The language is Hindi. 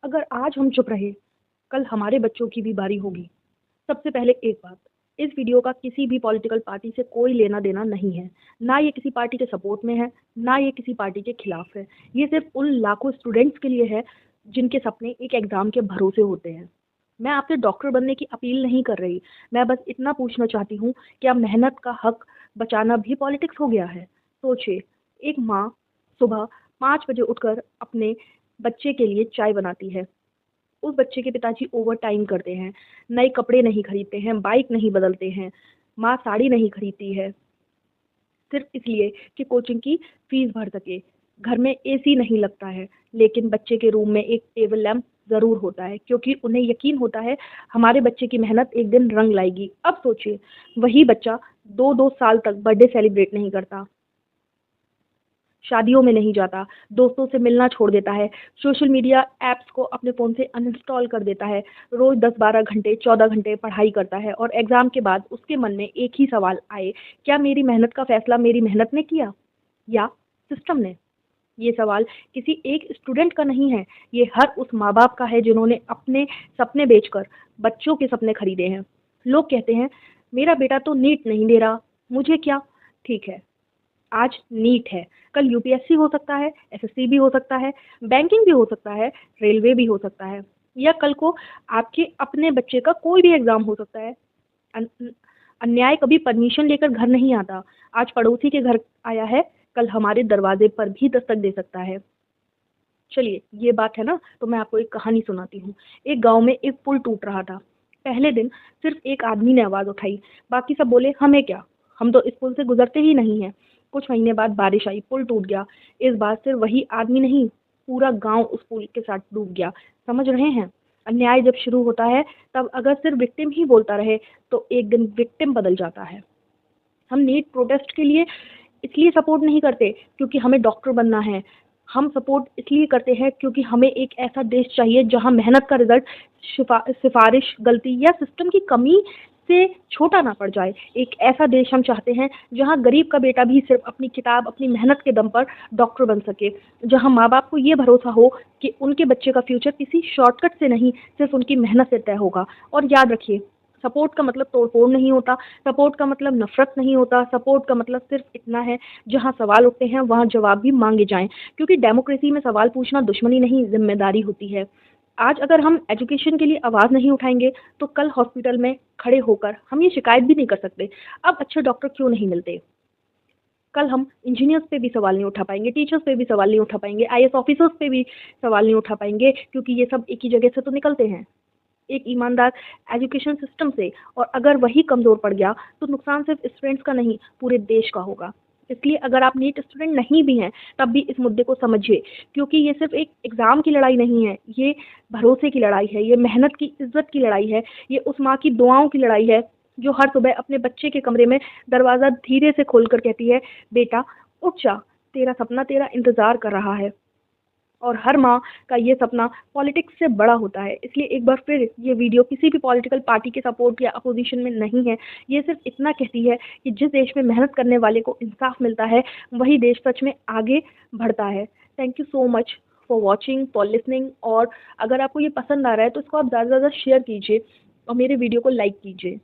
अगर आज हम चुप रहे, कल हमारे बच्चों की भी बारी होगी। सबसे पहले एक बात, इस वीडियो का किसी भी पॉलिटिकल पार्टी से कोई लेना देना नहीं है। ना ये किसी पार्टी के सपोर्ट में है, ना ये किसी पार्टी के खिलाफ है। ये सिर्फ उन लाखों स्टूडेंट्स के लिए है जिनके सपने एक एग्जाम के भरोसे होते हैं। मैं आपसे डॉक्टर बनने की अपील नहीं कर रही। मैं बस इतना पूछना चाहती हूँ, क्या मेहनत का हक बचाना भी पॉलिटिक्स हो गया है? सोचिए, एक माँ सुबह 5 बजे उठकर अपने बच्चे के लिए चाय बनाती है। उस बच्चे के पिताजी ओवर टाइम करते हैं, नए कपड़े नहीं खरीदते हैं, बाइक नहीं बदलते हैं, माँ साड़ी नहीं खरीदती है सिर्फ इसलिए कि कोचिंग की फीस भर सके। घर में एसी नहीं लगता है, लेकिन बच्चे के रूम में एक टेबल लैंप जरूर होता है, क्योंकि उन्हें यकीन होता है हमारे बच्चे की मेहनत एक दिन रंग लाएगी। अब सोचिए, वही बच्चा 2-2 साल तक बर्थडे सेलिब्रेट नहीं करता, शादियों में नहीं जाता, दोस्तों से मिलना छोड़ देता है, सोशल मीडिया ऐप्स को अपने फ़ोन से अनइंस्टॉल कर देता है, रोज़ 10-12 घंटे 14 घंटे पढ़ाई करता है और एग्ज़ाम के बाद उसके मन में एक ही सवाल आए, क्या मेरी मेहनत का फ़ैसला मेरी मेहनत ने किया या सिस्टम ने? ये सवाल किसी एक स्टूडेंट का नहीं है, ये हर उस माँ-बाप का है जिन्होंने अपने सपने बेचकर बच्चों के सपने खरीदे हैं। लोग कहते हैं, मेरा बेटा तो नीट नहीं दे रहा, मुझे क्या? ठीक है, आज नीट है, कल यूपीएससी हो सकता है, एसएससी भी हो सकता है, बैंकिंग भी हो सकता है, रेलवे भी हो सकता है, या कल को आपके अपने बच्चे का कोई भी एग्जाम हो सकता है। अन- अन्याय कभी परमिशन लेकर घर नहीं आता। आज पड़ोसी के घर आया है, कल हमारे दरवाजे पर भी दस्तक दे सकता है। चलिए, ये बात है ना, तो मैं आपको एक कहानी सुनाती हूँ। एक गांव में एक पुल टूट रहा था। पहले दिन सिर्फ एक आदमी ने आवाज उठाई, बाकी सब बोले हमें क्या, हम तो इस पुल से गुजरते ही नहीं हैं। कुछ महीने बाद बारिश आई, पुल टूट गया। इस बार सिर्फ वही आदमी नहीं, पूरा गांव उस पुल के साथ डूब गया। समझ रहे हैं? अन्याय जब शुरू होता है, तब अगर सिर्फ विक्टिम ही बोलता रहे, तो एक दिन विक्टिम बदल जाता है। हम नीट प्रोटेस्ट के लिए इसलिए सपोर्ट नहीं करते क्योंकि हमें डॉक्टर बनना है। हम सपोर्ट इसलिए करते हैं क्योंकि हमें एक ऐसा देश चाहिए जहां मेहनत का रिजल्ट सिफारिश, गलती या सिस्टम की कमी से छोटा ना पड़ जाए। एक ऐसा देश हम चाहते हैं जहां गरीब का बेटा भी सिर्फ अपनी किताब, अपनी मेहनत के दम पर डॉक्टर बन सके। जहां माँ बाप को ये भरोसा हो कि उनके बच्चे का फ्यूचर किसी शॉर्टकट से नहीं, सिर्फ उनकी मेहनत से तय होगा। और याद रखिए, सपोर्ट का मतलब तोड़-फोड़ नहीं होता, सपोर्ट का मतलब नफ़रत नहीं होता, सपोर्ट का मतलब सिर्फ़ इतना है, जहाँ सवाल उठते हैं, वहाँ जवाब भी माँगे जाएँ। क्योंकि डेमोक्रेसी में सवाल पूछना दुश्मनी नहीं, ज़िम्मेदारी होती है। आज अगर हम एजुकेशन के लिए आवाज़ नहीं उठाएँगे, तो कल हॉस्पिटल में खड़े होकर हम ये शिकायत भी नहीं कर सकते, अब अच्छे डॉक्टर क्यों नहीं मिलते? कल हम इंजीनियर्स पे भी सवाल नहीं उठा पाएँगे, टीचर्स पे भी सवाल नहीं उठा पाएँगे, आईएएस ऑफ़िसर्स पे भी सवाल नहीं उठा पाएँगे, क्योंकि ये सब एक ही जगह से तो निकलते हैं। एक ईमानदार एजुकेशन सिस्टम से। और अगर वही कमज़ोर पड़ गया, तो नुकसान सिर्फ स्टूडेंट्स का नहीं, पूरे देश का होगा। इसलिए अगर आप नीट स्टूडेंट नहीं भी हैं, तब भी इस मुद्दे को समझिए, क्योंकि ये सिर्फ एक एग्ज़ाम की लड़ाई नहीं है, ये भरोसे की लड़ाई है, ये मेहनत की, इज़्ज़त की लड़ाई है, ये उस माँ की दुआओं की लड़ाई है, जो हर सुबह अपने बच्चे के कमरे में दरवाज़ा धीरे से खोलकर कहती है, बेटा उठ जा, तेरा सपना तेरा इंतज़ार कर रहा है। और हर माँ का ये सपना पॉलिटिक्स से बड़ा होता है। इसलिए एक बार फिर ये वीडियो किसी भी पॉलिटिकल पार्टी के सपोर्ट या अपोजिशन में नहीं है। ये सिर्फ इतना कहती है कि जिस देश में मेहनत करने वाले को इंसाफ मिलता है, वही देश सच में आगे बढ़ता है। Thank you so much for watching, for listening. और अगर आपको ये पसंद आ रहा है, तो इसको आप ज़्यादा से ज़्यादा शेयर कीजिए और मेरे वीडियो को लाइक कीजिए।